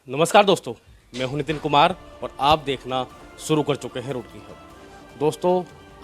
नमस्कार दोस्तों, मैं हूं नितिन कुमार और आप देखना शुरू कर चुके हैं रुड़की खबर। दोस्तों,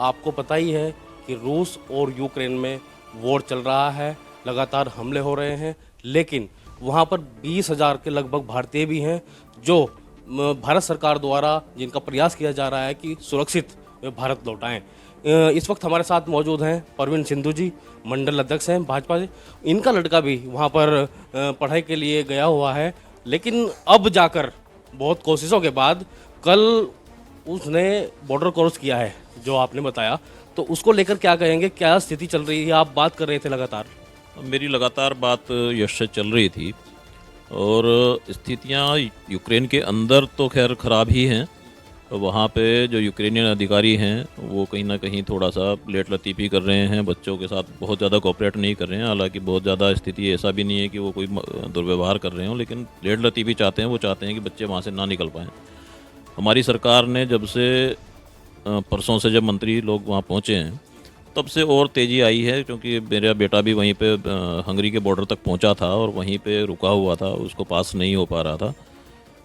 आपको पता ही है कि रूस और यूक्रेन में वॉर चल रहा है, लगातार हमले हो रहे हैं, लेकिन वहां पर 20,000 के लगभग भारतीय भी हैं जो भारत सरकार द्वारा जिनका प्रयास किया जा रहा है कि सुरक्षित वे भारत लौटाएं। इस वक्त हमारे साथ मौजूद हैं परवीन सिंधु जी, मंडल अध्यक्ष हैं भाजपा से। इनका लड़का भी वहां पर पढ़ाई के लिए गया हुआ है, लेकिन अब जाकर बहुत कोशिशों के बाद कल उसने बॉर्डर क्रॉस किया है, जो आपने बताया। तो उसको लेकर क्या कहेंगे, क्या स्थिति चल रही है? आप बात कर रहे थे लगातार। मेरी लगातार बात यश से चल रही थी और स्थितियां यूक्रेन के अंदर तो खैर ख़राब ही हैं। वहाँ पे जो यूक्रेनियन अधिकारी हैं वो कहीं ना कहीं थोड़ा सा लेट लतीफ़ी कर रहे हैं, बच्चों के साथ बहुत ज़्यादा कोऑपरेट नहीं कर रहे हैं। हालांकि बहुत ज़्यादा स्थिति ऐसा भी नहीं है कि वो कोई दुर्व्यवहार कर रहे हों, लेकिन लेट लतीफ़ी चाहते हैं। वो चाहते हैं कि बच्चे वहाँ से ना निकल पाएँ। हमारी सरकार ने जब से परसों से जब मंत्री लोग वहाँ पहुँचे हैं तब से और तेज़ी आई है, क्योंकि मेरा बेटा भी वहीं पे हंगरी के बॉर्डर तक पहुँचा था और वहीं पे रुका हुआ था, उसको पास नहीं हो पा रहा था।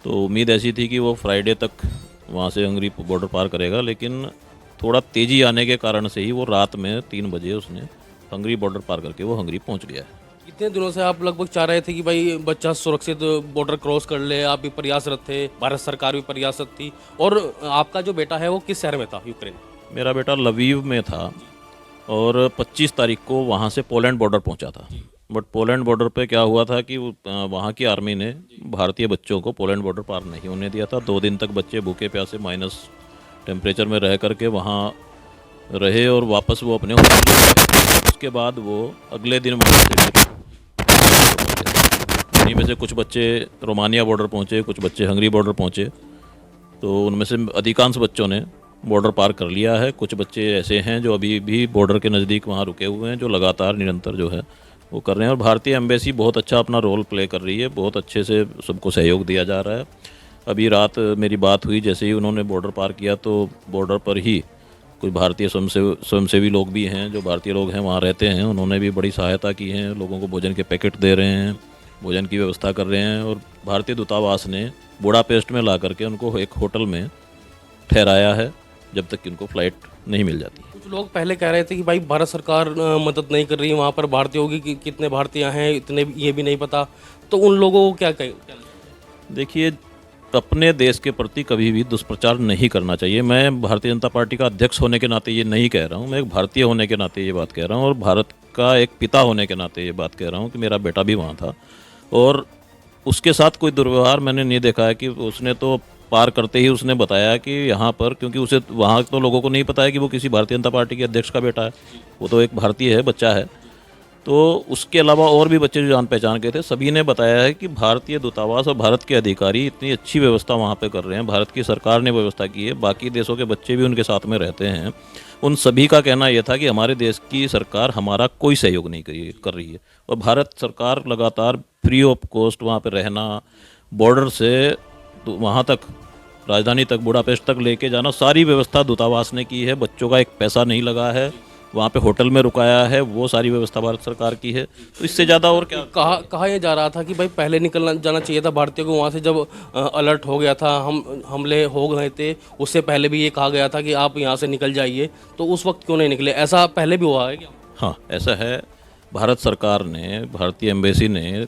तो उम्मीद ऐसी थी कि वो फ्राइडे तक वहाँ से हंगरी बॉर्डर पार करेगा, लेकिन थोड़ा तेज़ी आने के कारण से ही वो रात में 3 बजे उसने हंगरी बॉर्डर पार करके वो हंगरी पहुँच गया है। कितने दिनों से आप लगभग चाह रहे थे कि भाई बच्चा सुरक्षित बॉर्डर क्रॉस कर ले? आप भी प्रयासरत थे, भारत सरकार भी प्रयासरत थी। और आपका जो बेटा है वो किस शहर में था यूक्रेन? मेरा बेटा लवीव में था और 25 तारीख को वहाँ से पोलैंड बॉर्डर पहुँचा था। बट पोलैंड बॉर्डर पे क्या हुआ था कि वहाँ की आर्मी ने भारतीय बच्चों को पोलैंड बॉर्डर पार नहीं होने दिया था। 2 दिन तक बच्चे भूखे प्यासे माइनस टेम्परेचर में रह करके वहाँ रहे और वापस वो अपने होटल में गए। उसके बाद वो अगले दिन वहाँ से इन्हीं में से कुछ बच्चे रोमानिया बॉर्डर पहुँचे, कुछ बच्चे हंगरी बॉर्डर पहुँचे। तो उनमें से अधिकांश बच्चों ने बॉर्डर पार कर लिया है। कुछ बच्चे ऐसे हैं जो अभी भी बॉर्डर के नज़दीक वहाँ रुके हुए हैं, जो लगातार निरंतर जो है वो कर रहे हैं। और भारतीय एम्बेसी बहुत अच्छा अपना रोल प्ले कर रही है, बहुत अच्छे से सबको सहयोग दिया जा रहा है। अभी रात मेरी बात हुई, जैसे ही उन्होंने बॉर्डर पार किया तो बॉर्डर पर ही कुछ भारतीय स्वयंसेवी लोग भी हैं, जो भारतीय लोग हैं वहाँ रहते हैं, उन्होंने भी बड़ी सहायता की है। लोगों को भोजन के पैकेट दे रहे हैं, भोजन की व्यवस्था कर रहे हैं। और भारतीय दूतावास ने बुडापेस्ट में ला करके उनको एक होटल में ठहराया है जब तक कि उनको फ़्लाइट नहीं मिल जाती। कुछ लोग पहले कह रहे थे कि भाई भारत सरकार मदद नहीं कर रही है, वहाँ पर भारतीयों की कितने भारतीय हैं इतने ये भी नहीं पता। तो उन लोगों को क्या कहें? देखिए, अपने देश के प्रति कभी भी दुष्प्रचार नहीं करना चाहिए। मैं भारतीय जनता पार्टी का अध्यक्ष होने के नाते ये नहीं कह रहा हूँ, मैं एक भारतीय होने के नाते ये बात कह रहा हूँ और भारत का एक पिता होने के नाते ये बात कह रहा हूँ कि मेरा बेटा भी वहाँ था और उसके साथ कोई दुर्व्यवहार मैंने नहीं देखा है। कि उसने तो पार करते ही उसने बताया कि यहाँ पर, क्योंकि उसे वहाँ तो लोगों को नहीं पता है कि वो किसी भारतीय जनता पार्टी के अध्यक्ष का बेटा है, वो तो एक भारतीय है, बच्चा है। तो उसके अलावा और भी बच्चे जो जान पहचान के थे, सभी ने बताया है कि भारतीय दूतावास और भारत के अधिकारी इतनी अच्छी व्यवस्था वहाँ पे कर रहे हैं, भारत की सरकार ने व्यवस्था की है, बाकी देशों के बच्चे भी उनके साथ में रहते हैं। उन सभी का कहना यह था कि हमारे देश की सरकार हमारा कोई सहयोग नहीं कर रही है और भारत सरकार लगातार फ्री ऑफ कॉस्ट वहाँ पर रहना, बॉर्डर से तो वहाँ तक राजधानी तक बुडापेस्ट तक लेके जाना, सारी व्यवस्था दूतावास ने की है। बच्चों का एक पैसा नहीं लगा है, वहाँ पे होटल में रुकाया है, वो सारी व्यवस्था भारत सरकार की है। तो इससे ज़्यादा और क्या? कहा यह जा रहा था कि भाई पहले निकलना जाना चाहिए था भारतीयों को वहाँ से, जब अलर्ट हो गया था, हमले हो गए थे, उससे पहले भी ये कहा गया था कि आप यहाँ से निकल जाइए। तो उस वक्त क्यों नहीं निकले? ऐसा पहले भी हुआ है क्या? हाँ, ऐसा है। भारत सरकार ने, भारतीय एम्बेसी ने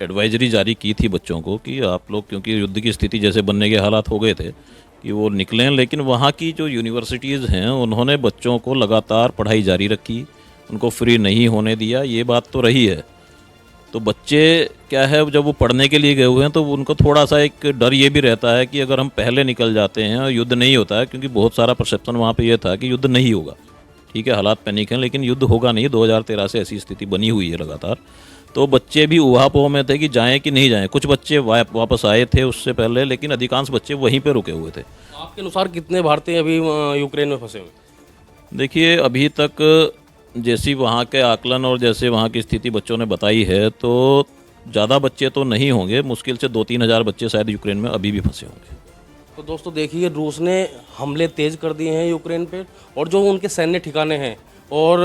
एडवाइजरी जारी की थी बच्चों को कि आप लोग, क्योंकि युद्ध की स्थिति जैसे बनने के हालात हो गए थे, कि वो निकलें। लेकिन वहाँ की जो यूनिवर्सिटीज़ हैं उन्होंने बच्चों को लगातार पढ़ाई जारी रखी, उनको फ्री नहीं होने दिया। ये बात तो रही है। तो बच्चे क्या है, जब वो पढ़ने के लिए गए हुए हैं तो उनको थोड़ा सा एक डर ये भी रहता है कि अगर हम पहले निकल जाते हैं और युद्ध नहीं होता है, क्योंकि बहुत सारा परसेप्शन वहाँ पे ये था कि युद्ध नहीं होगा। ठीक है, हालात पैनिक हैं, लेकिन युद्ध होगा नहीं। 2013 से ऐसी स्थिति बनी हुई है लगातार। तो बच्चे भी उहापोह में थे कि जाएं कि नहीं जाएं। कुछ बच्चे वापस आए थे उससे पहले, लेकिन अधिकांश बच्चे वहीं पे रुके हुए थे। आपके अनुसार कितने भारतीय अभी यूक्रेन में फंसे हुए? देखिए, अभी तक जैसी वहाँ के आकलन और जैसे वहाँ की स्थिति बच्चों ने बताई है, तो ज़्यादा बच्चे तो नहीं होंगे, मुश्किल से 2-3 हज़ार बच्चे शायद यूक्रेन में अभी भी फंसे होंगे। तो दोस्तों देखिए, रूस ने हमले तेज कर दिए हैं यूक्रेन पे, और जो उनके सैन्य ठिकाने हैं और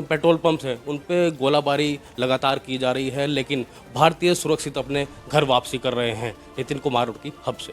पेट्रोल पंप्स हैं उन पे गोलाबारी लगातार की जा रही है, लेकिन भारतीय सुरक्षित अपने घर वापसी कर रहे हैं। नितिन कुमार रुड़की, हब से।